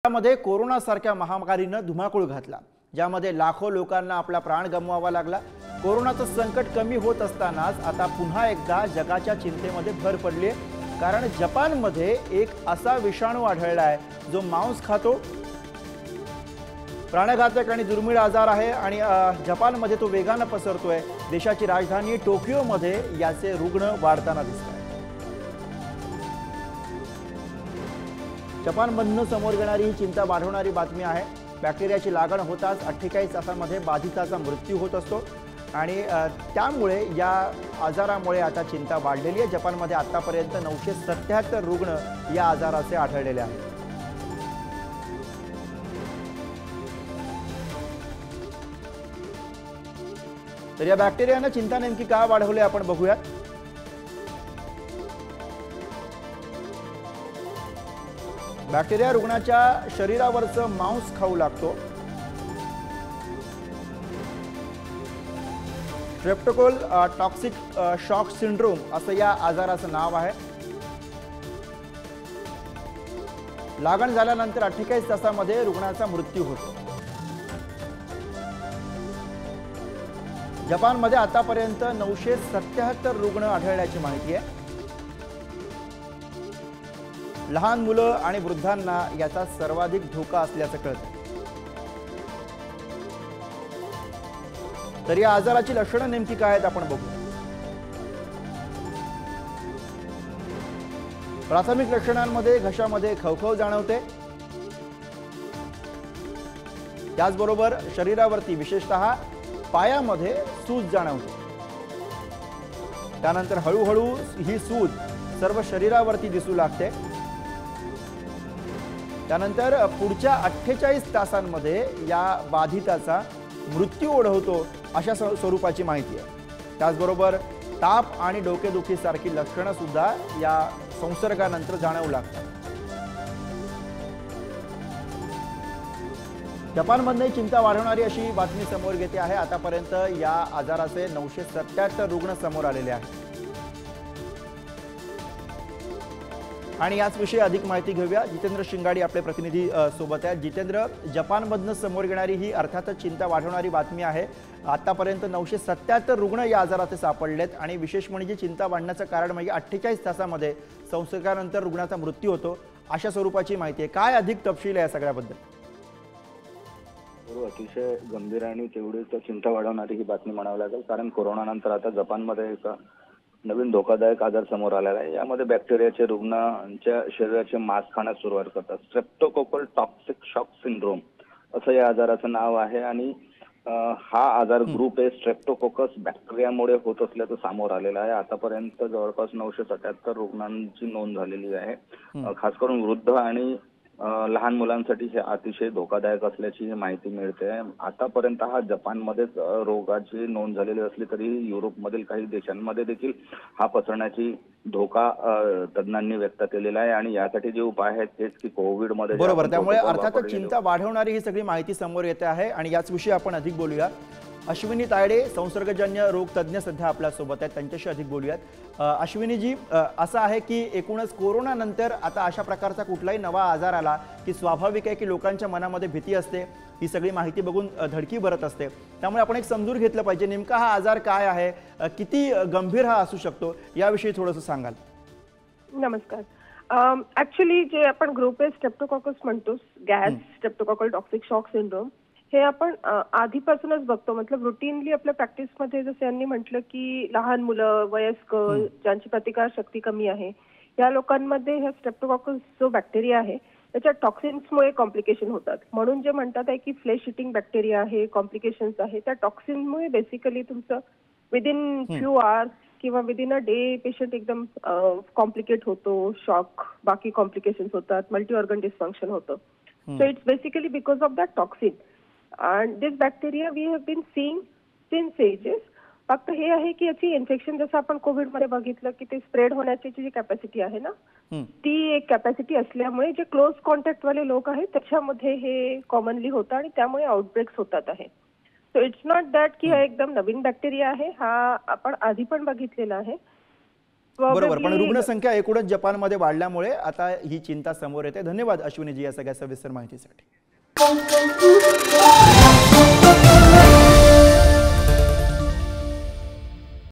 मध्ये कोरोनासारख्या महामारीने धुमाकूळ घातला, ज्यामध्ये लाखो लोकांना आपला प्राण गमवावा लागला। कोरोनाचं संकट कमी होत असतानाच आता पुन्हा एकदा जगाच्या चिंतेमध्ये भर पडली आहे, कारण जपानमध्ये एक असा विषाणू आढळला आहे जो मांस खातो। प्राणघातक आणि दुर्मिळ आजार आहे आणि जपानमध्ये तो वेगाने पसरतोय। देशाची राजधानी टोकियोमध्ये याचे रुग्ण वाढताना दिसतात। जपानमधून समोर येणारी ही चिंता वाढवणारी बातमी आहे। बॅक्टेरियाची लागण होताच 48 तासांमध्ये बाधिताचा मृत्यू होत असतो आणि त्यामुळे या आजारामुळे आता चिंता वाढलेली आहे। जपानमध्ये आतापर्यंत 977 रुग्ण या आजाराचे आढळलेले आहेत। तर या बॅक्टेरियाने चिंता नेमकी का वाढवली आपण बघूयात। बॅक्टेरिया रुग्णाच्या शरीरावरचं मांस खाऊ लागतो। स्ट्रेप्टोकोकल टॉक्सिक शॉक सिंड्रोम असं या आजाराचं नाव आहे। लागण झाल्यानंतर 48 तासांमध्ये रुग्णाचा मृत्यू होतो। जपानमध्ये आतापर्यंत 977 रुग्ण आढळल्याची माहिती आहे। लहान मुलं आणि वृद्धांना याचा सर्वाधिक धोका असल्याचं कळतं। तर या आजाराची लक्षणं नेमकी काय आहेत आपण बघू। प्राथमिक लक्षणांमध्ये घशामध्ये खवखव जाणवते, त्याचबरोबर शरीरावरती विशेषतः पायामध्ये सूज जाणवते। त्यानंतर हळूहळू ही सूज सर्व शरीरावरती दिसू लागते। त्यानंतर पुढच्या 48 तासांमध्ये या बाधिताचा मृत्यू ओढवतो अशा स्वरूपाची माहिती आहे। त्याचबरोबर ताप आणि डोकेदुखीसारखी लक्षणं सुद्धा या संसर्गानंतर जाणवू लागतात। जपानमध्ये चिंता वाढवणारी अशी बातमी समोर येते आहे। आतापर्यंत या आजाराचे 977 रुग्ण समोर आलेले आहेत आणि याच विषयी अधिक माहिती घेऊया। जितेंद्र शिंगाडी आपले प्रतिनिधी सोबत आहेत। जितेंद्र, जपानमधून समोर येणारी ही अर्थातच चिंता वाढवणारी बातमी आहे। आतापर्यंत 977 रुग्ण या आजाराचे सापडलेत आणि विशेष म्हणजे चिंता वाढण्याचं कारण म्हणजे 48 तासांमध्ये संसर्गानंतर रुग्णाचा मृत्यू होतो अशा स्वरूपाची माहिती आहे। काय अधिक तपशील आहे या सगळ्याबद्दल? अतिशय गंभीर आणि तेवढीच चिंता वाढवणारी ही बातमी म्हणावी लागेल, कारण कोरोनानंतर आता जपानमध्ये एक नवीन धोकादायक आजार समोर आलेला आहे। यामध्ये बॅक्टेरियाचे रुग्णांच्या शरीराचे मांस खाण्यास सुरुवात करतात। स्ट्रेप्टोकोकल टॉक्सिक शॉक सिंड्रोम असं या आजाराचं नाव आहे आणि हा आजार ग्रुप ए स्ट्रेप्टोकोकस बॅक्टेरियामुळे होत असल्याचं समोर आलेलं आहे। आतापर्यंत जवळपास 977 रुग्णांची नोंद झालेली आहे। खास करून वृद्ध आणि लहान मुलांसाठी हे अतिशय धोकादायक असल्याची माहिती मिळते। आतापर्यंत हा जपानमध्येच रोगाची नोंद झालेली असली तरी युरोपमधील काही देशांमध्ये देखील हा पसरण्याची धोका तज्ञांनी व्यक्त केलेला आहे आणि यासाठी जे उपाय आहेत तेच की कोविडमध्ये बरोबर, त्यामुळे अर्थातच चिंता वाढवणारी ही सगळी माहिती समोर येते आहे आणि याच विषयी आपण अधिक बोलूया। अश्विनी तायडे संसर्गजन्य रोग तज्ञ सध्या आपल्या सोबत आहेत, त्यांच्याशी अधिक बोलूयात। अश्विनीजी, असं आहे की एकूणच कोरोना नंतर आता अशा प्रकारचा कुठलाही नवा आजार आला की स्वाभाविक आहे की लोकांच्या मनामध्ये भीती असते, ही सगळी माहिती बघून धडकी भरत असते। त्यामुळे आपण एक समजून घेतलं पाहिजे नेमका हा आजार काय आहे, किती गंभीर हा असू शकतो, याविषयी थोडंसं सांगाल? नमस्कार। ऍक्च्युअली जे आपण ग्रुप ए स्ट्रेप्टोकोकस म्हणतो, gas streptococcal toxic shock syndrome, हे आपण आधीपासूनच बघतो। मतलब रुटीनली आपल्या प्रॅक्टिसमध्ये जसं यांनी म्हटलं की लहान मुलं, वयस्क, ज्यांची प्रतिकारशक्ती कमी आहे, या लोकांमध्ये हा स्ट्रेप्टोकोकस जो बॅक्टेरिया आहे त्याच्या टॉक्सिन्समुळे कॉम्प्लिकेशन होतात। म्हणून जे म्हणतात आहे की फ्लेश इटिंग बॅक्टेरिया आहे, कॉम्प्लिकेशन्स आहे, त्या टॉक्सिनमुळे बेसिकली तुमचं विदिन फ्यू आवर्स किंवा विदिन अ डे पेशंट एकदम कॉम्प्लिकेट होतो, शॉक, बाकी कॉम्प्लिकेशन्स होतात, मल्टी ऑर्गन डिस्फंक्शन होतं। So it's basically because of that toxin and this bacteria we have been seeing since ages. फक्त हे आहे की याची इन्फेक्शन जसं आपण कोविड मध्ये बघितलं की ते स्प्रेड होण्याची जी कॅपॅसिटी आहे ना, ती एक कॅपॅसिटी असल्यामुळे जे क्लोज कॉन्टॅक्ट वाले लोक आहेत त्याच्यामध्ये हे कॉमनली होतं आणि त्यामुळे आउटब्रेक्स होतात आहे। सो इट्स नॉट दॅट की हा एकदम नवीन बॅक्टेरिया आहे, हा आपण आधी पण बघितलेला आहे। बरोबर, पण रुग्णसंख्या एकूणच जपानमध्ये वाढल्यामुळे आता ही चिंता समोर येते. धन्यवाद अश्विनीजी या सगळ्या सविस्तर माहितीसाठी.